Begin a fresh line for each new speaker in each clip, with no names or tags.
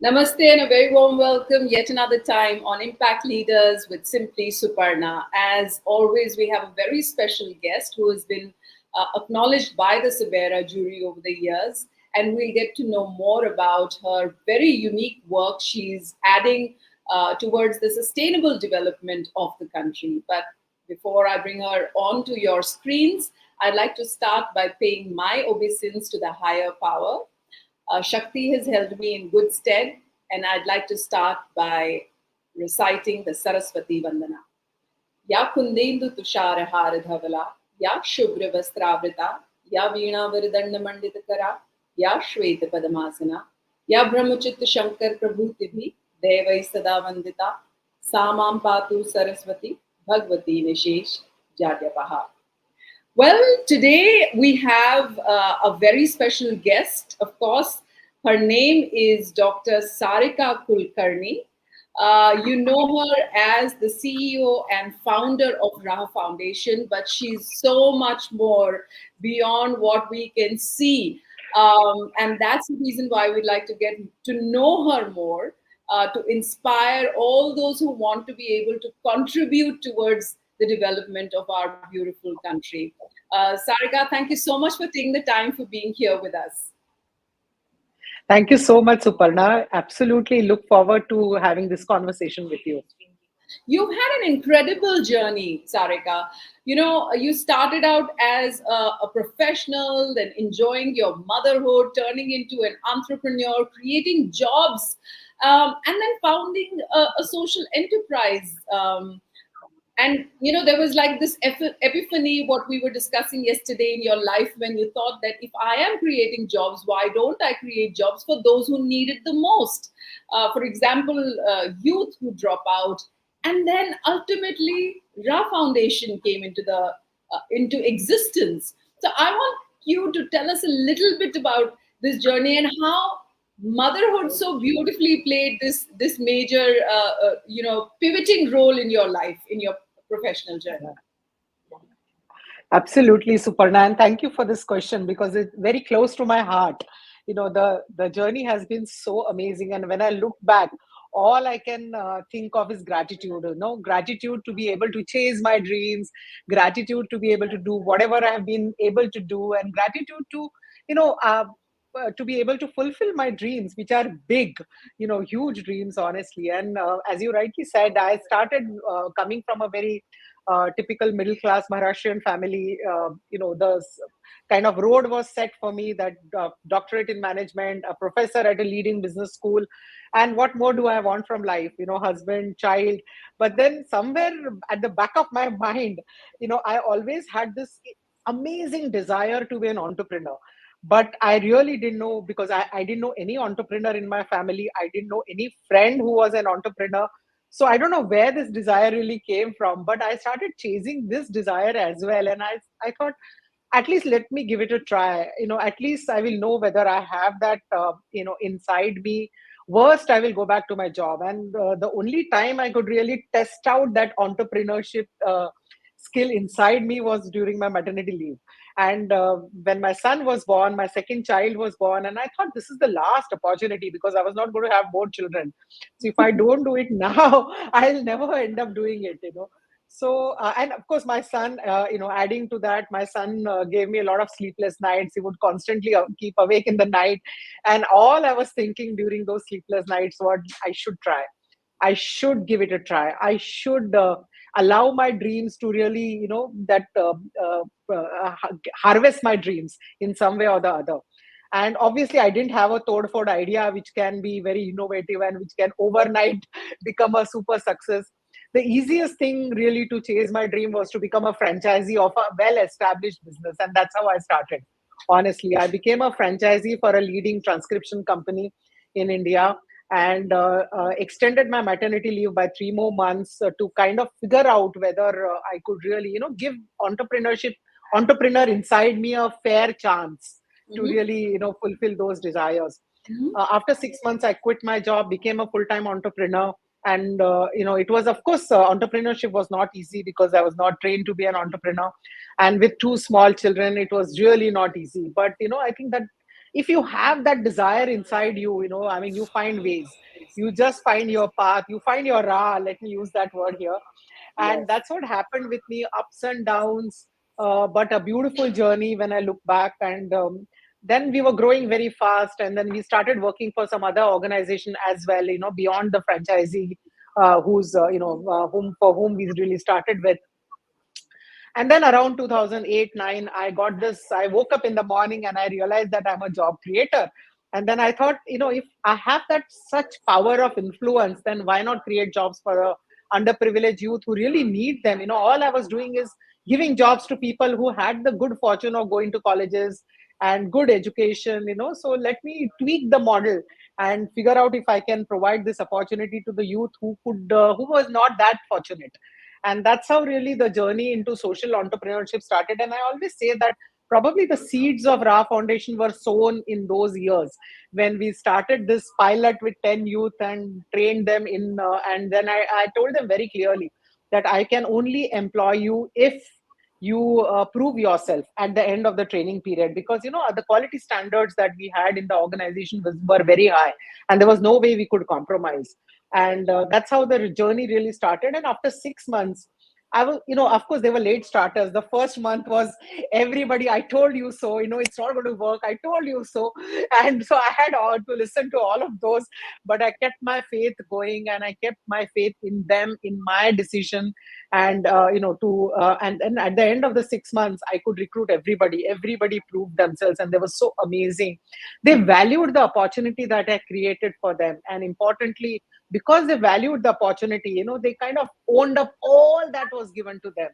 Namaste and a very warm welcome yet another time on Impact Leaders with Simply Suparnaa. As always, we have a very special guest who has been acknowledged by the SABERA jury over the years, and we'll get to know more about her very unique work she's adding towards the sustainable development of the country. But before I bring her onto your screens, I'd like to start by paying my obeisance to the higher power. Shakti has held me in good stead, and I'd like to start by reciting the Saraswati Vandana. Ya Kundendu Tushara Haradhavala, Ya Shubhra Vastravrita, Ya Veena Varidanda Manditakara, Ya Shweta Padamasana, Ya Brahmachitta Shankar Prabhutibhi, Devai Sada Vandita, Samam Patu Saraswati, Bhagavati Vishesh, Jadyapaha. Well, today we have a very special guest. Of course, her name is Dr. Sarika Kulkarni. You know her as the CEO and founder of RAAH Foundation, but she's so much more beyond what we can see. And that's the reason why we'd like to get to know her more, to inspire all those who want to be able to contribute towards the development of our beautiful country. Sarika, thank you so much for taking the time for being here with us.
Thank you so much, Suparna. Absolutely look forward to having this conversation with you.
You've had an incredible journey, Sarika. You know, you started out as a professional, then enjoying your motherhood, turning into an entrepreneur, creating jobs, and then founding a social enterprise. And you know, there was like this epiphany, what we were discussing yesterday in your life, when you thought that if I am creating jobs, why don't I create jobs for those who need it the most? For example, youth who drop out. And then ultimately RAAH Foundation came into existence. So I want you to tell us a little bit about this journey and how motherhood so beautifully played this major pivoting role in your life, in your professional journey.
Absolutely, Suparna. And thank you for this question because it's very close to my heart. You know, the journey has been so amazing. And when I look back, all I can think of is gratitude. You know, gratitude to be able to chase my dreams, gratitude to be able to do whatever I have been able to do, and gratitude to, you know, to be able to fulfill my dreams, which are big, you know, huge dreams, honestly. And as you rightly said, I started coming from a very typical middle class Maharashtrian family. The kind of road was set for me, that doctorate in management, a professor at a leading business school. And what more do I want from life? You know, husband, child. But then somewhere at the back of my mind, you know, I always had this amazing desire to be an entrepreneur. But I really didn't know, because I didn't know any entrepreneur in my family. I didn't know any friend who was an entrepreneur. So I don't know where this desire really came from, but I started chasing this desire as well. And I thought, at least let me give it a try. You know, at least I will know whether I have that, inside me. Worst, I will go back to my job. And the only time I could really test out that entrepreneurship skill inside me was during my maternity leave. And when my son was born, my second child was born, and I thought this is the last opportunity, because I was not going to have more children. So if I don't do it now, I'll never end up doing it, you know. So, and of course, my son, adding to that, my son gave me a lot of sleepless nights. He would constantly keep awake in the night. And all I was thinking during those sleepless nights was, I should try. I should give it a try. I should allow my dreams to really, harvest my dreams in some way or the other. And obviously, I didn't have a tod-fod idea which can be very innovative and which can overnight become a super success. The easiest thing really to chase my dream was to become a franchisee of a well-established business. And that's how I started. Honestly, I became a franchisee for a leading transcription company in India, and extended my maternity leave by 3 more months to kind of figure out whether I could really, give entrepreneur inside me a fair chance to really, fulfill those desires. After 6 months, I quit my job, became a full-time entrepreneur. And, it was, of course, entrepreneurship was not easy because I was not trained to be an entrepreneur. And with two small children, it was really not easy. But, I think that if you have that desire inside you, I mean, you find ways. You just find your path, you find your Ra, let me use that word here. And
Yes.
that's what happened with me, ups and downs, but a beautiful journey when I look back. And then we were growing very fast, and then we started working for some other organization as well, beyond the franchisee, who's whom for whom we really started with. And then around 2008 9, I woke up in the morning and I realized that I'm a job creator. And then I thought, if I have that such power of influence, then why not create jobs for the underprivileged youth who really need them? All I was doing is giving jobs to people who had the good fortune of going to colleges and good education. So let me tweak the model and figure out if I can provide this opportunity to the youth who was not that fortunate. And that's how really the journey into social entrepreneurship started. And I always say that probably the seeds of RAAH Foundation were sown in those years when we started this pilot with 10 youth and trained them and then I told them very clearly that I can only employ you if you prove yourself at the end of the training period, because the quality standards that we had in the organization were very high, and there was no way we could compromise. And that's how the journey really started. And after 6 months, I was, of course, they were late starters. The first month was everybody, I told you so, it's not going to work, I told you so. And so I had all to listen to all of those, but I kept my faith going, and I kept my faith in them, in my decision. And and at the end of the 6 months, I could recruit everybody proved themselves, and they were so amazing. They valued the opportunity that I created for them, and importantly, because they valued the opportunity, they kind of owned up all that was given to them.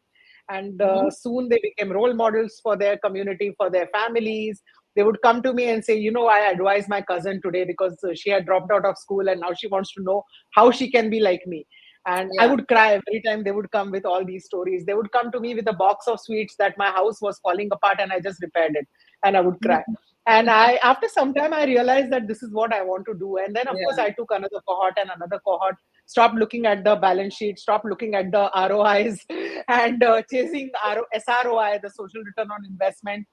And
Mhm.
soon they became role models for their community, for their families. They would come to me and say, I advised my cousin today because she had dropped out of school and now she wants to know how she can be like me. And I
Yeah.
would cry every time they would come with all these stories. They would come to me with a box of sweets that my house was falling apart and I just repaired it, and I would cry. And after some time, I realized that this is what I want to do. And then, of course,
Yeah.
I took another cohort and another cohort, stopped looking at the balance sheet, stopped looking at the ROIs, and chasing SROI, the social return on investment.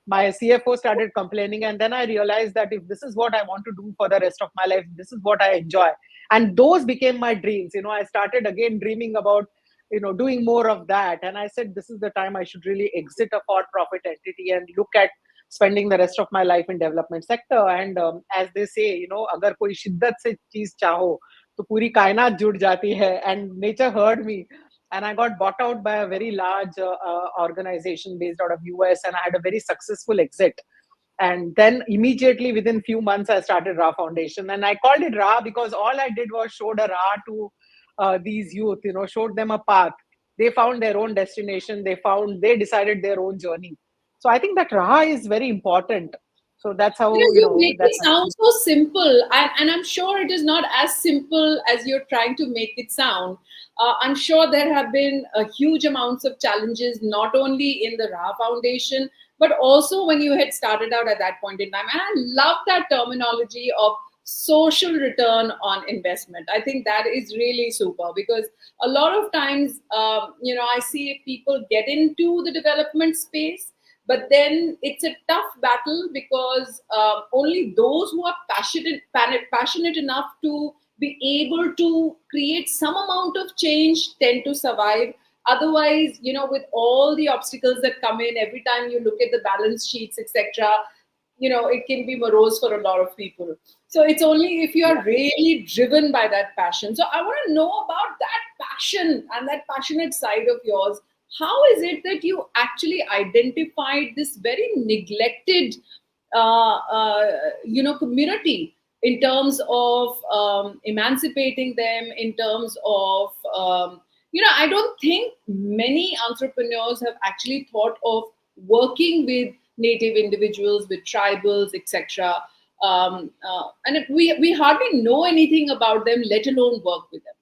My CFO started complaining. And then I realized that if this is what I want to do for the rest of my life, this is what I enjoy. And those became my dreams. I started again dreaming about doing more of that. And I said, this is the time I should really exit a for profit entity and look at spending the rest of my life in development sector. And as they say, अगर कोई शिद्दत से चीज चाहो तो पूरी कायनात जुड़ जाती है. And nature heard me, and I got bought out by a very large organization based out of US, and I had a very successful exit. And then immediately within few months, I started RAAH Foundation, and I called it RAAH because all I did was showed a RAAH to these youth, showed them a path. They found their own destination. They decided their own journey. So I think that RAAH is very important. So that's how,
You make it
that's
sound so simple, and I'm sure it is not as simple as you're trying to make it sound. I'm sure there have been a huge amounts of challenges, not only in the RAAH Foundation, but also when you had started out at that point in time. And I love that terminology of social return on investment. I think that is really super, because a lot of times, I see people get into the development space, but then it's a tough battle, because only those who are passionate enough to be able to create some amount of change tend to survive. Otherwise, with all the obstacles that come in every time you look at the balance sheets, etc., it can be morose for a lot of people. So it's only if you are
yeah.
really driven by that passion. So I want to know about that passion and that passionate side of yours. How is it that you actually identified this very neglected community, in terms of emancipating them, in terms of I don't think many entrepreneurs have actually thought of working with native individuals, with tribals, etc. And we hardly know anything about them, let alone work with them.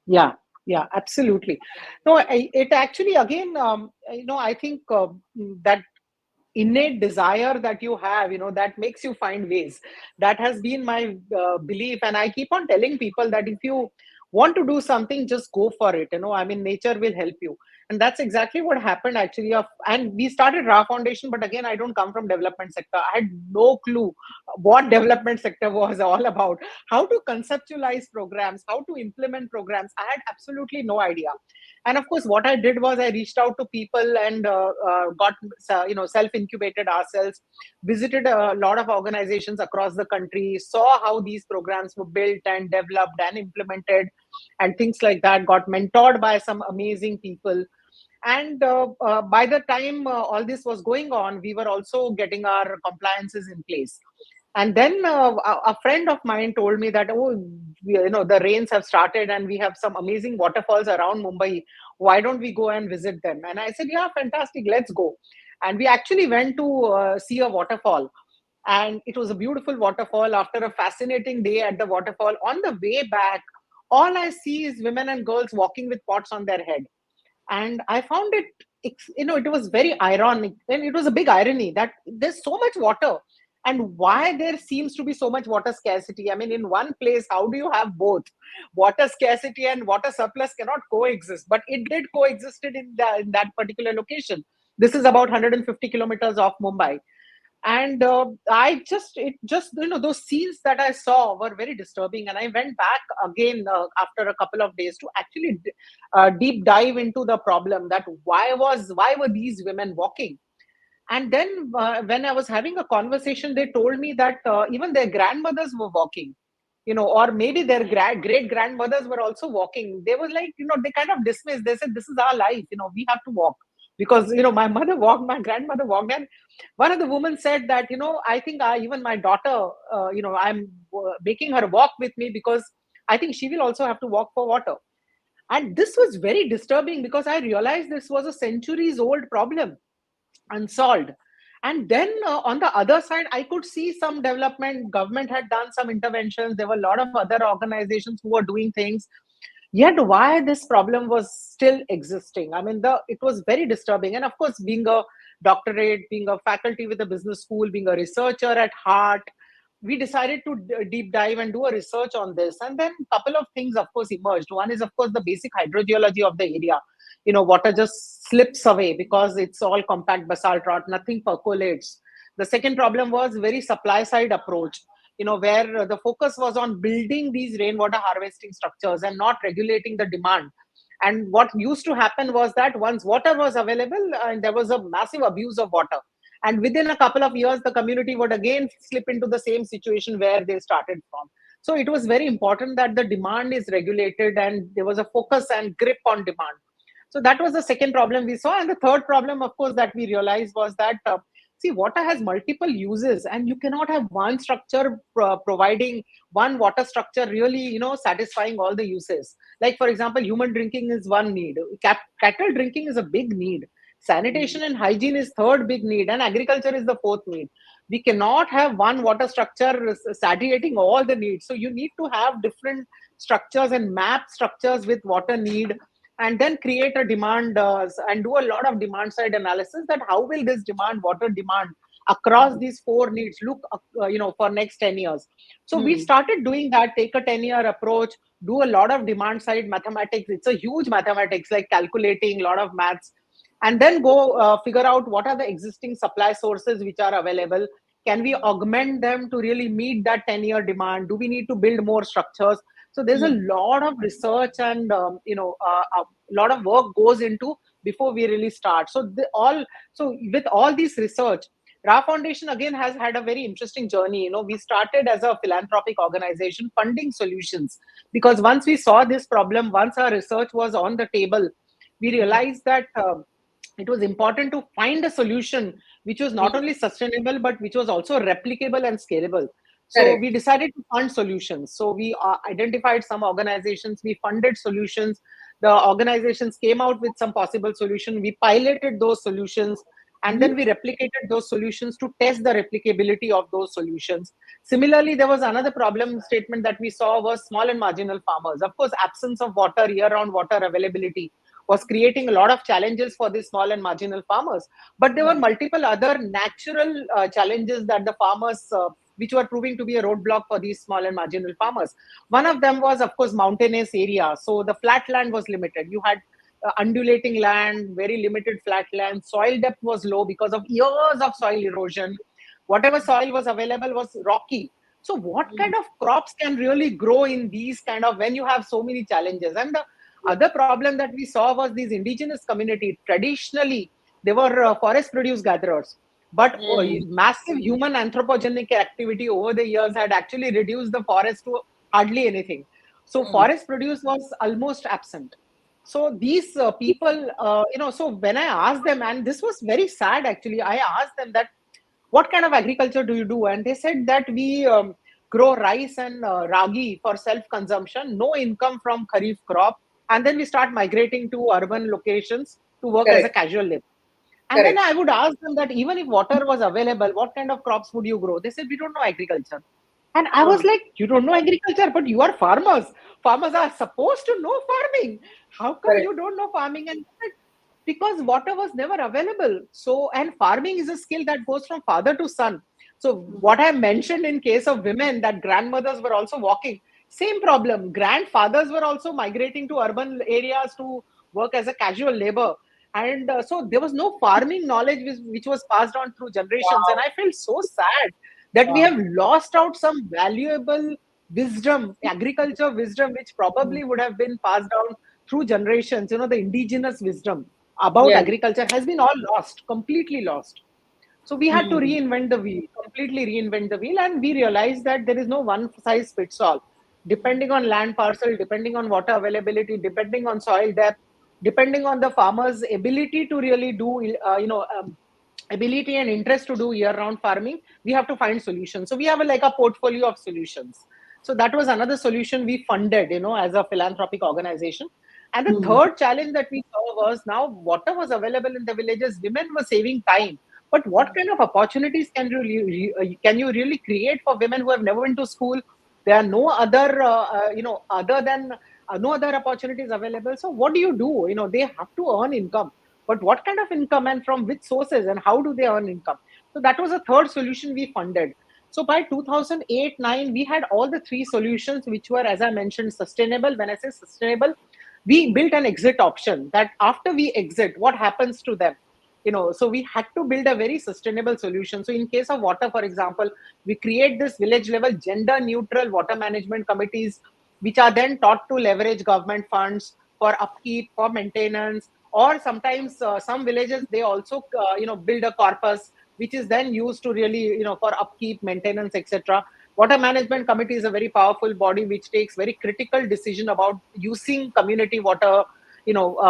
Yeah, yeah, absolutely. No, it actually, again, I think that innate desire that you have, that makes you find ways. That has been my belief. And I keep on telling people that if you want to do something, just go for it. I mean, nature will help you. And that's exactly what happened actually. And we started RAAH Foundation, but again, I don't come from development sector. I had no clue what development sector was all about, how to conceptualize programs, how to implement programs. I had absolutely no idea. And of course, what I did was I reached out to people and got self incubated ourselves, visited a lot of organizations across the country, saw how these programs were built and developed and implemented, and things like that. Got mentored by some amazing people. And by the time all this was going on, we were also getting our compliances in place. And then a friend of mine told me that, oh, the rains have started and we have some amazing waterfalls around Mumbai. Why don't we go and visit them? And I said, yeah, fantastic, let's go. And we actually went to see a waterfall. And it was a beautiful waterfall. After a fascinating day at the waterfall, on the way back, all I see is women and girls walking with pots on their head. And I found it was very ironic, and it was a big irony that there's so much water, and why there seems to be so much water scarcity. I mean, in one place, how do you have both? Water scarcity and water surplus cannot coexist, but it did coexisted in that particular location. This is about 150 kilometers off Mumbai. And those scenes that I saw were very disturbing, and I went back again after a couple of days to actually deep dive into the problem, that why were these women walking. And then when I was having a conversation, they told me that even their grandmothers were walking, or maybe their great grandmothers were also walking. They were like, they kind of dismissed. They said, this is our life, we have to walk, because my mother walked, my grandmother walked. And one of the women said that, I think even my daughter, I'm making her walk with me, because I think she will also have to walk for water. And this was very disturbing, because I realized this was a centuries old problem, unsolved. And then on the other side, I could see some development. Government had done some interventions. There were a lot of other organizations who were doing things. Yet why this problem was still existing, I mean, it was very disturbing. And of course, being a doctorate, being a faculty with a business school, being a researcher at heart, we decided to deep dive and do a research on this. And then a couple of things, of course, emerged. One is, of course, the basic hydrogeology of the area. Water just slips away because it's all compact basalt rock, nothing percolates. The second problem was very supply side approach, where the focus was on building these rainwater harvesting structures and not regulating the demand. And what used to happen was that once water was available, there was a massive abuse of water. And within a couple of years, the community would again slip into the same situation where they started from. So it was very important that the demand is regulated and there was a focus and grip on demand. So that was the second problem we saw. And the third problem, of course, that we realized was that, see, water has multiple uses, and you cannot have one structure providing one water structure really, satisfying all the uses. Like, for example, human drinking is one need. Cattle drinking is a big need. Sanitation and hygiene is third big need, and agriculture is the fourth need. We cannot have one water structure satiating all the needs. So you need to have different structures and map structures with water need, and then create a demand and do a lot of demand side analysis, that how will this water demand across these four needs look for next 10 years. So we started doing that, take a 10-year approach, do a lot of demand side mathematics. It's a huge mathematics, like calculating a lot of maths, and then go figure out what are the existing supply sources which are available. Can we augment them to really meet that 10-year demand? Do we need to build more structures? So there's a lot of research and a lot of work goes into before we really start. So with all this research, RAAH Foundation again has had a very interesting journey. We started as a philanthropic organization funding solutions, because once we saw this problem, once our research was on the table, we realized that it was important to find a solution which was not only sustainable, but which was also replicable and scalable. So we decided to fund solutions. So we identified some organizations, we funded solutions. The organizations came out with some possible solution. We piloted those solutions, and then we replicated those solutions to test the replicability of those solutions. Similarly, there was another problem statement that we saw was small and marginal farmers. Of course, absence of water, year-round water availability was creating a lot of challenges for these small and marginal farmers. But there were multiple other natural challenges that the farmers which were proving to be a roadblock for these small and marginal farmers. One of them was, of course, mountainous area. So the flat land was limited. You had undulating land, very limited flat land. Soil depth was low because of years of soil erosion. Whatever soil was available was rocky. So what kind of crops can really grow in these kind of, when you have so many challenges? And the other problem that we saw was these indigenous community. Traditionally, they were forest produce gatherers, but massive human anthropogenic activity over the years had actually reduced the forest to hardly anything. So forest produce was almost absent. So these people, so when I asked them, and this was very sad actually, I asked them that, what kind of agriculture do you do? And they said that we grow rice and ragi for self-consumption, no income from kharif crop, and then we start migrating to urban locations to work as a
Correct.
casual labor. And then
Correct.
I would ask them that even if water was available, what kind of crops would you grow? They said, we don't know agriculture. And I was like, you don't know agriculture, but you are farmers. Farmers are supposed to know farming. How come
Correct.
you don't know farming? And because water was never available. So, and farming is a skill that goes from father to son. So, what I mentioned in case of women, that grandmothers were also walking, same problem. Grandfathers were also migrating to urban areas to work as a casual labor. And so there was no farming knowledge which was passed on through generations. And
Wow.
I felt so sad that we
Wow.
have lost out some valuable wisdom, agriculture wisdom, which probably would have been passed down through generations. The indigenous wisdom about
Yes.
agriculture has been all lost, completely lost. So we had to
Mm.
reinvent the wheel, completely reinvent the wheel, and we realized that there is no one size fits all. Depending on land parcel, depending on water availability, depending on soil depth, depending on the farmer's ability to really do, ability and interest to do year-round farming, we have to find solutions. So we have like a portfolio of solutions. So that was another solution we funded, as a philanthropic organization. And the
Mm.
third challenge that we saw was, now water was available in the villages, women were saving time, but what kind of opportunities can you really create for women who have never been to school? There are no other, other than no other opportunities available. So what do? They have to earn income, but what kind of income and from which sources and how do they earn income? So that was a third solution we funded. So by 2008-9, we had all the three solutions, which were, as I mentioned, sustainable. When I say sustainable, we built an exit option, that after we exit, what happens to them? So we had to build a very sustainable solution. So in case of water, for example, we create this village level gender neutral water management committees, which are then taught to leverage government funds for upkeep, for maintenance, or sometimes some villages, they also build a corpus which is then used to really, for upkeep, maintenance, etc. Water management committee is a very powerful body which takes very critical decision about using community water,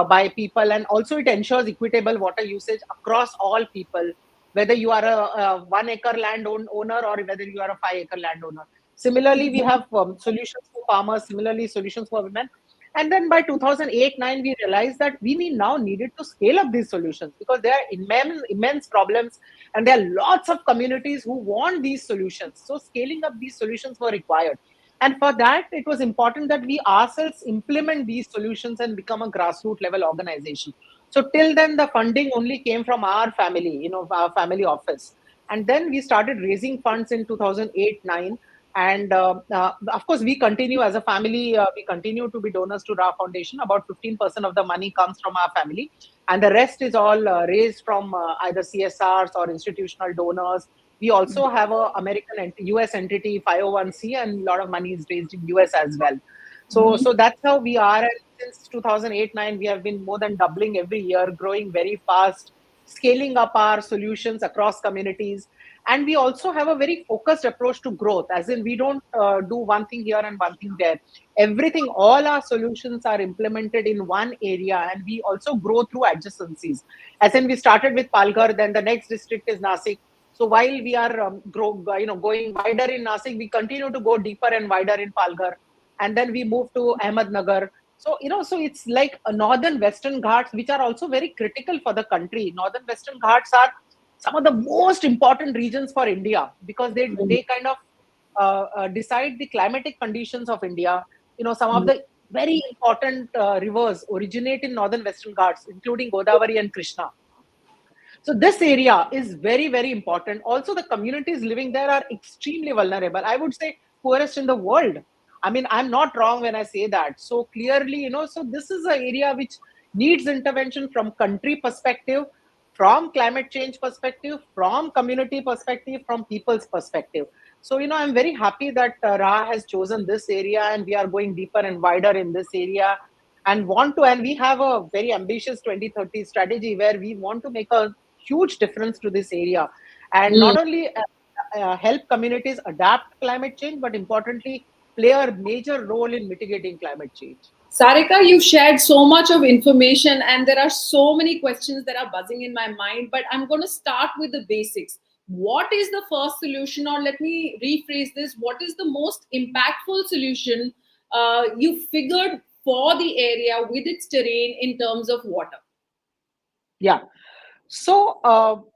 by people, and also it ensures equitable water usage across all people, whether you are a 1 acre owner or whether you are a 5 acre landowner. Similarly, we have solutions for farmers, similarly solutions for women. And then by 2008-9, we realized that we now needed to scale up these solutions, because there are immense problems, and there are lots of communities who want these solutions. So scaling up these solutions were required. And for that, it was important that we ourselves implement these solutions and become a grassroots level organization. So till then, the funding only came from our family, our family office. And then we started raising funds in 2008-9. And of course, we continue as a family, we continue to be donors to RAAH Foundation. About 15% of the money comes from our family. And the rest is all raised from either CSRs or institutional donors. We also have a American and US entity, 501c, and a lot of money is raised in US as well. So that's how we are. And since 2008-9, we have been more than doubling every year, growing very fast, scaling up our solutions across communities. And we also have a very focused approach to growth, as in we don't do one thing here and one thing there. Everything, all our solutions are implemented in one area, and we also grow through adjacencies. As in, we started with Palghar, then the next district is Nasik. So while we are going wider in Nasik, we continue to go deeper and wider in Palghar, and then we move to Ahmednagar. So so it's like a northern Western Ghats, which are also very critical for the country. Northern Western Ghats are some of the most important regions for India, because they kind of decide the climatic conditions of India. Some of the very important rivers originate in northern Western Ghats, including Godavari and Krishna. So this area is very, very important. Also, the communities living there are extremely vulnerable. I would say poorest in the world. I mean, I'm not wrong when I say that. So clearly, so this is an area which needs intervention from country perspective, from climate change perspective, from community perspective, from people's perspective. So, I'm very happy that RAAH has chosen this area, and we are going deeper and wider in this area, and we have a very ambitious 2030 strategy where we want to make a huge difference to this area, and not only help communities adapt climate change, but importantly, play a major role in mitigating climate change.
Sarika, you've shared so much of information, and there are so many questions that are buzzing in my mind. But I'm going to start with the basics. What is the first solution, or let me rephrase this, what is the most impactful solution you figured for the area with its terrain in terms of water?
Yeah. So,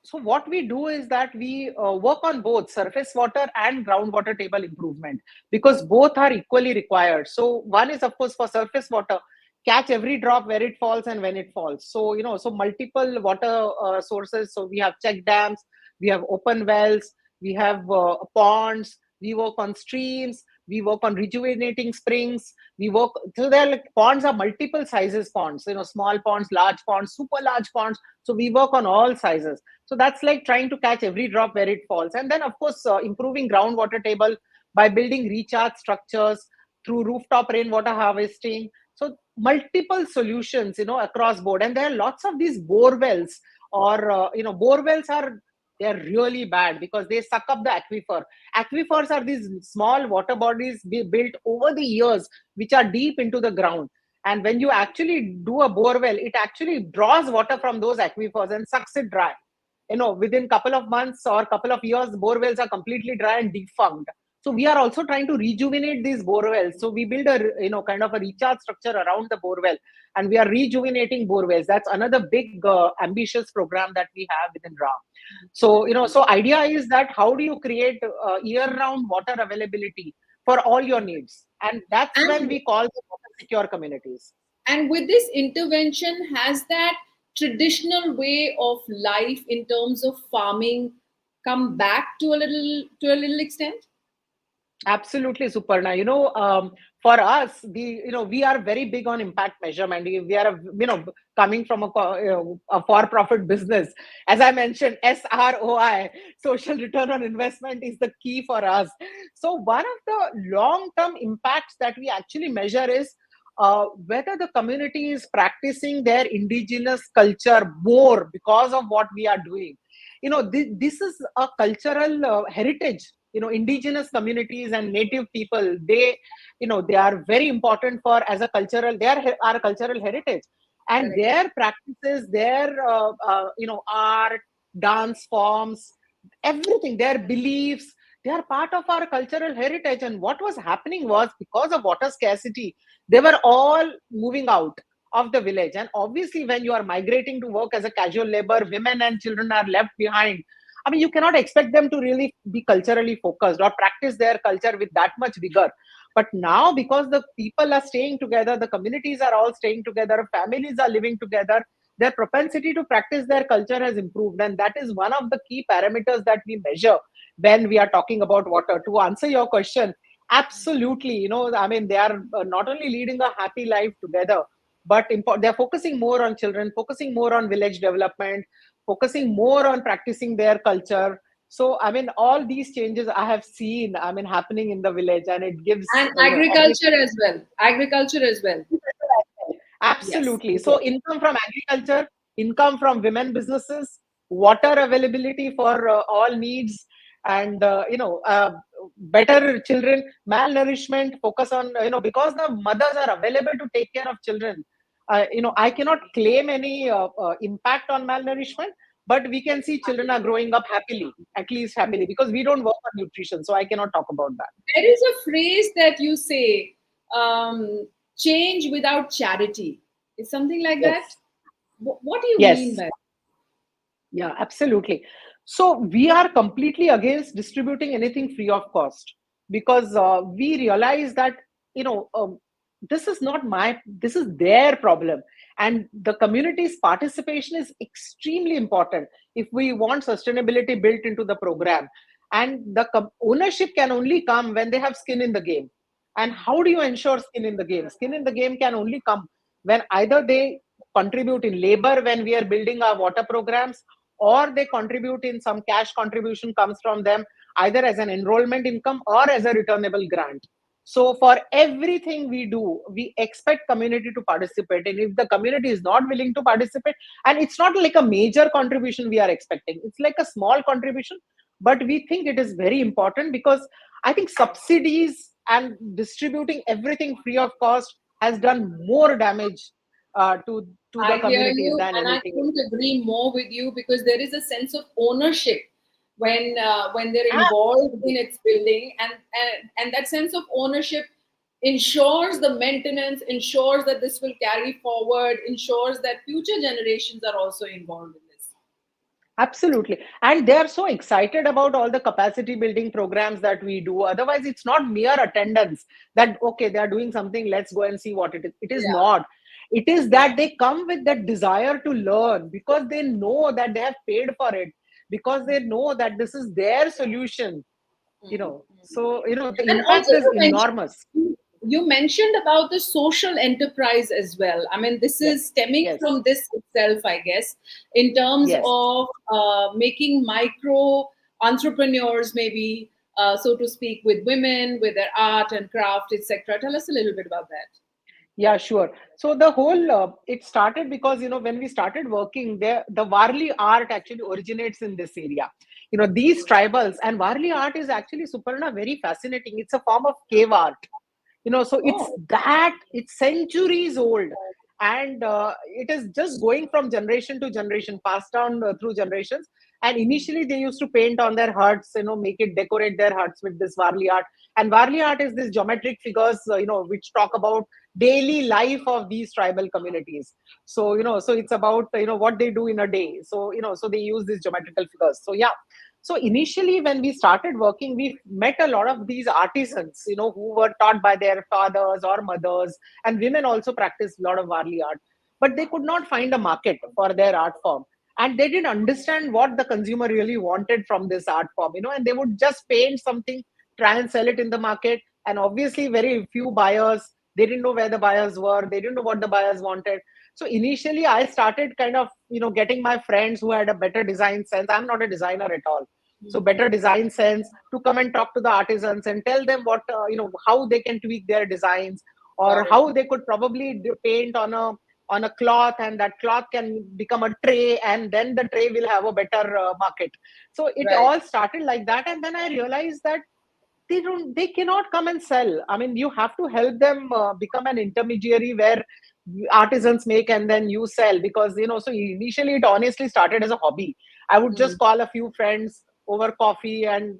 so what we do is that we work on both surface water and groundwater table improvement, because both are equally required. So one is, of course, for surface water, catch every drop where it falls and when it falls. So, so multiple water sources. So we have check dams, we have open wells, we have ponds, we work on streams, we work on rejuvenating springs. We work, so there are like ponds are multiple sizes ponds, small ponds, large ponds, super large ponds. So we work on all sizes. So that's like trying to catch every drop where it falls. And then, of course, improving groundwater table by building recharge structures through rooftop rainwater harvesting. So multiple solutions, across board. And there are lots of these bore wells, or, bore wells they're really bad because they suck up the aquifer. Aquifers are these small water bodies built over the years, which are deep into the ground. And when you actually do a bore well, it actually draws water from those aquifers and sucks it dry. Within couple of months or couple of years, bore wells are completely dry and defunct. So we are also trying to rejuvenate these bore wells. So we build a, kind of a recharge structure around the bore well, and we are rejuvenating bore wells. That's another big ambitious program that we have within RAAH. So, so idea is that how do you create year-round water availability for all your needs? And that's when we call the water secure communities.
And with this intervention, has that traditional way of life in terms of farming come back to a little extent?
Absolutely, Suparna. For us, we are very big on impact measurement. We are, coming from a for-profit business. As I mentioned, SROI, social return on investment, is the key for us. So one of the long-term impacts that we actually measure is whether the community is practicing their indigenous culture more because of what we are doing. This is a cultural heritage. Indigenous communities and native people, they are very important for as a cultural, they are our cultural heritage, and
Correct.
Their practices, their art, dance forms, everything, their beliefs, they are part of our cultural heritage. And what was happening was, because of water scarcity, they were all moving out of the village. And obviously, when you are migrating to work as a casual labor, women and children are left behind. I mean, you cannot expect them to really be culturally focused or practice their culture with that much vigor. But now, because the people are staying together, the communities are all staying together, families are living together, their propensity to practice their culture has improved. And that is one of the key parameters that we measure when we are talking about water. To answer your question, absolutely. I mean, they are not only leading a happy life together, but they're focusing more on children, focusing more on village development, focusing more on practicing their culture. So, I mean, all these changes I have seen, I mean, happening in the village, and it gives,
And agriculture as well. Agriculture as well. Yes.
absolutely. So, income from agriculture, income from women businesses, water availability for all needs, and better children, malnourishment, focus on, because the mothers are available to take care of children. I cannot claim any impact on malnourishment, but we can see children are growing up happily, at least happily, because we don't work on nutrition. So I cannot talk about that.
There is a phrase that you say, change without charity. Is something like that?
Yes.
What do you mean
Yes.
by that?
Yeah, absolutely. So we are completely against distributing anything free of cost, because we realize that, you know um, this is not this is their problem, and the community's participation is extremely important if we want sustainability built into the program. And the ownership can only come when they have skin in the game. And how do you ensure skin in the game? Skin in the game can only come when either they contribute in labor when we are building our water programs, or they contribute in some cash contribution comes from them, either as an enrollment income or as a returnable grant. So for everything we do, we expect community to participate. And if the community is not willing to participate, and it's not like a major contribution we are expecting, it's like a small contribution, but we think it is very important, because I think subsidies and distributing everything free of cost has done more damage to the
I hear
communities
you,
than
and I
anything else.
couldn't agree more with you, because there is a sense of ownership when they're involved in its building, and that sense of ownership ensures the maintenance, ensures that this will carry forward, ensures that future generations are also involved in this.
Absolutely. And they are so excited about all the capacity building programs that we do. Otherwise, it's not mere attendance that, okay, they are doing something, let's go and see what it is. It is
Yeah,
not. It is that they come with that desire to learn, because they know that they have paid for it, because they know that this is their solution, you know. So, the
and also
impact is enormous.
you mentioned about the social enterprise as well. I mean, this
Yes,
is stemming
yes,
from this itself, I guess, in terms
yes.
of making micro entrepreneurs, maybe so to speak, with women, with their art and craft, etc. Tell us a little bit about that.
Yeah, sure. So the whole it started because, when we started working there, the Varli art actually originates in this area. These tribals, and Varli art is actually, Suparna, very fascinating. It's a form of cave art. So
Oh,
it's centuries old, and it is just going from generation to generation, passed down through generations. And initially they used to paint on their huts, make it, decorate their huts with this Varli art. And Varli art is this geometric figures, which talk about daily life of these tribal communities. So, so it's about, what they do in a day. So, so they use these geometrical figures. So yeah. So initially, when we started working, we met a lot of these artisans, who were taught by their fathers or mothers, and women also practiced a lot of Varli art, but they could not find a market for their art form. And they didn't understand what the consumer really wanted from this art form, and they would just paint something, try and sell it in the market. And obviously, very few buyers, they didn't know where the buyers were, they didn't know what the buyers wanted. So initially, I started kind of, getting my friends who had a better design sense. I'm not a designer at all, so better design sense, to come and talk to the artisans and tell them what, how they can tweak their designs, or
got it.
how they could probably paint on a cloth, and that cloth can become a tray, and then the tray will have a better market. So it
Right.
all started like that, and then I realized that they cannot come and sell. I mean, you have to help them become an intermediary where artisans make and then you sell. Because, so initially it honestly started as a hobby. I would just
Mm.
call a few friends over coffee and,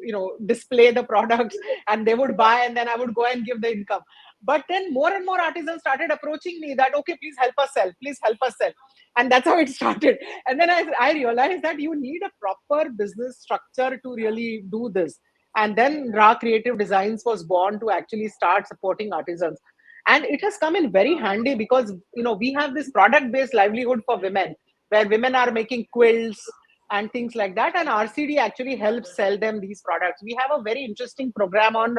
display the products, and they would buy, and then I would go and give the income. But then more and more artisans started approaching me that, okay, please help us sell, please help us sell. And that's how it started. And then I realized that you need a proper business structure to really do this. And then RAAH Creative Designs was born to actually start supporting artisans. And it has come in very handy, because, we have this product based livelihood for women, where women are making quilts and things like that. And RCD actually helps sell them these products. We have a very interesting program on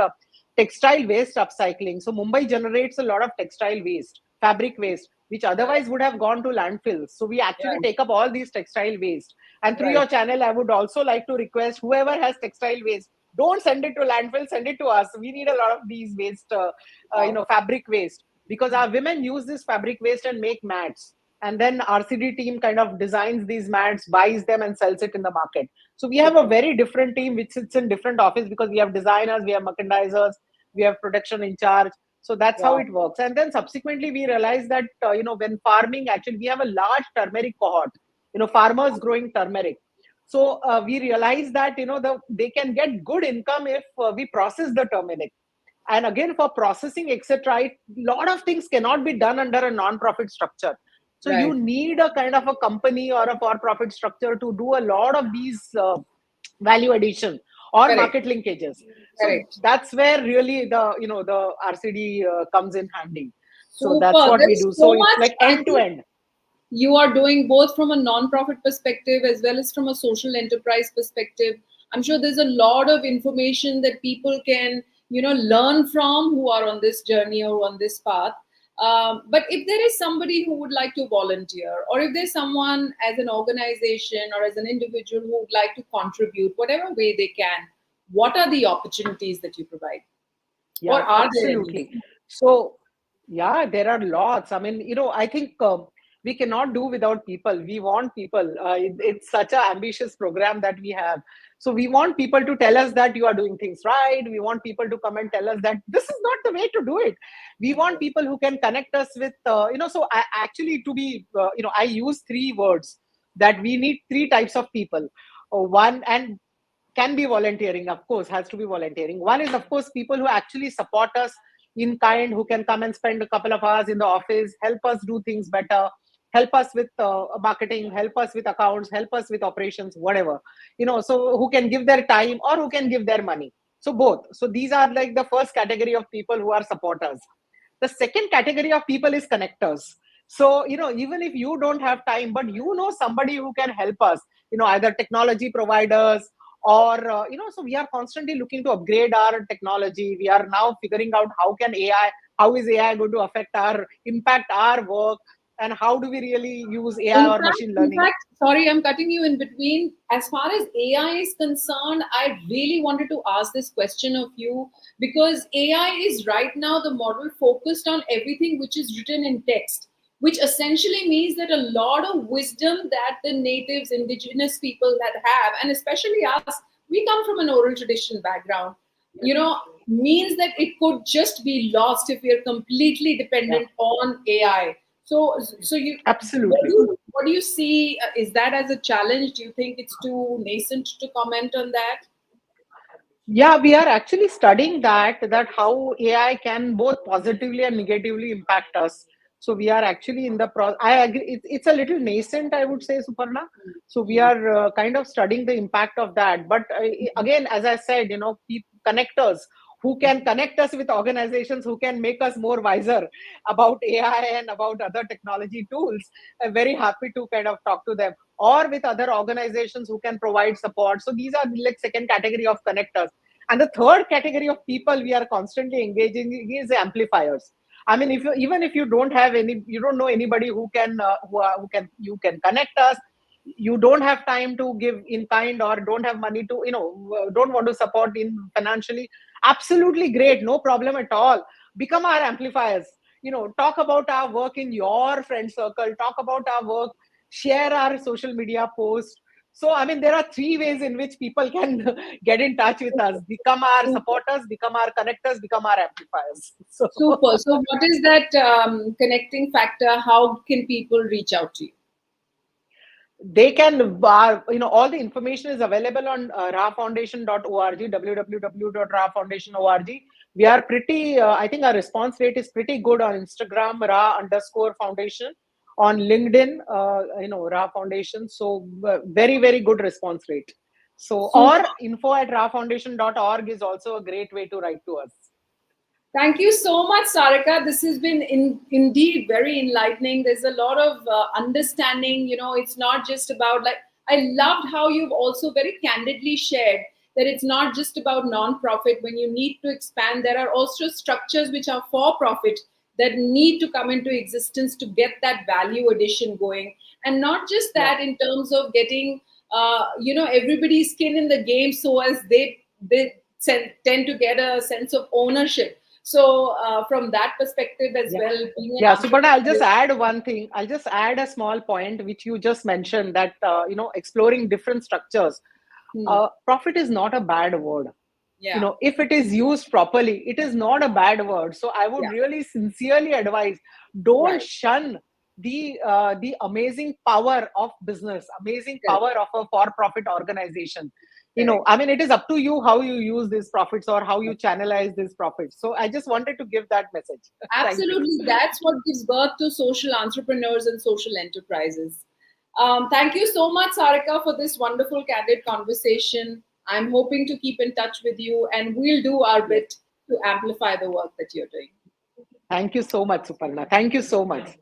textile waste upcycling. So Mumbai generates a lot of textile waste, fabric waste, which
Right.
otherwise would have gone to landfills. So we actually
Right.
take up all these textile waste. And through
Right.
your channel, I would also like to request whoever has textile waste, don't send it to landfill, send it to us. We need a lot of these waste,
Wow.
fabric waste, because our women use this fabric waste and make mats. And then RCD team kind of designs these mats, buys them, and sells it in the market. So we have a
Super.
very different team which sits in different office, because we have designers, we have merchandisers, we have production in charge. So that's how
Wow.
it works. And then subsequently we realized that, when farming, actually we have a large turmeric cohort, farmers growing turmeric. So we realized that, they can get good income if we process the turmeric. And again, for processing, etc., a lot of things cannot be done under a non-profit structure. So you
Right.
need a kind of a company or a for-profit structure to do a lot of these value addition or
Correct.
market linkages. So
Correct.
that's where really the RCD comes in handy. So that's
Super.
what
There
we
is
do. So
so
it's
much.
like
I
end to
think
end.
you are doing both from a non-profit perspective as well as from a social enterprise perspective. I'm sure there's a lot of information that people can learn from, who are on this journey or on this path. But if there is somebody who would like to volunteer, or if there's someone as an organization or as an individual who would like to contribute, whatever way they can, what are the opportunities that you provide? Or
Yeah,
are there any?
absolutely. So, yeah, there are lots. I mean, I think we cannot do without people. We want people. It's such an ambitious program that we have. So, we want people to tell us that you are doing things right. We want people to come and tell us that this is not the way to do it. We want people who can connect us with, so I actually, to be, I use three words that we need three types of people. One, and can be volunteering, of course, has to be volunteering. One is, of course, people who actually support us in kind, who can come and spend a couple of hours in the office, help us do things better, help us with marketing, help us with accounts, help us with operations, whatever. So who can give their time or who can give their money. So both. So these are like the first category of people who are supporters. The second category of people is connectors. So, even if you don't have time, but somebody who can help us, either technology providers or, so we are constantly looking to upgrade our technology. We are now figuring out how is AI going to impact our work, and how do we really use AI or machine
In
learning.
fact, sorry, I'm cutting you in between. As far as AI is concerned, I really wanted to ask this question of you, because AI is right now the model focused on everything which is written in text, which essentially means that a lot of wisdom that the natives, indigenous people that have, and especially us, we come from an oral tradition background, means that it could just be lost if we are completely
Yeah,
dependent on AI. So you,
absolutely.
what do you see? Is that as a challenge? Do you think it's too nascent to comment on that?
Yeah, we are actually studying that how AI can both positively and negatively impact us. So we are actually in the process. I agree. It's a little nascent, I would say, Suparna. So we are kind of studying the impact of that. But again, as I said, connectors who can connect us with organizations who can make us more wiser about AI and about other technology tools. I'm very happy to kind of talk to them, or with other organizations who can provide support. So these are like second category of connectors. And the third category of people we are constantly engaging is amplifiers. I mean, even if you don't have you don't know anybody who can you can connect us. You don't have time to give in kind, or don't have money to, don't want to support in financially. Absolutely great, no problem at all. Become our amplifiers. Talk about our work in your friend circle. Talk about our work. Share our social media posts. So, I mean, there are three ways in which people can get in touch with us: become our
Super.
supporters, become our connectors, become our amplifiers. So,
Super. So, what is that connecting factor? How can people reach out to you?
they can, all the information is available on raahfoundation.org, www.raahfoundation.org. We are pretty, I think our response rate is pretty good on Instagram, raah_foundation, on LinkedIn, RAAH Foundation. So very, very good response rate. So,
Super.
or info@raahfoundation.org is also a great way to write to us.
Thank you so much, Sarika. This has been indeed very enlightening. There's a lot of understanding. It's not just about, like, I loved how you've also very candidly shared that it's not just about non-profit. When you need to expand, there are also structures which are for profit that need to come into existence to get that value addition going. And not just
Yeah.
that, in terms of getting, everybody's skin in the game, so as they tend to get a sense of ownership. So from that perspective as
Yeah.
well, being an
Yeah, Suparna, I'll just
entrepreneur.
add one thing. I'll just add a small point which you just mentioned, that exploring different structures.
Hmm.
Profit is not a bad word.
Yeah,
If it is used properly, it is not a bad word. So I would
yeah,
really sincerely advise, don't
right,
shun the amazing power of business, amazing
correct,
power of a for-profit organization.
correct.
I mean, it is up to you how you use these profits or how you channelize these profits. So I just wanted to give that message. Thank you.
Absolutely, that's what gives birth to social entrepreneurs and social enterprises. Thank you so much, Sarika, for this wonderful, candid conversation. I'm hoping to keep in touch with you, and we'll do our
Yes.
bit to amplify the work that you're doing.
Thank you so much, Suparna. Thank you so much.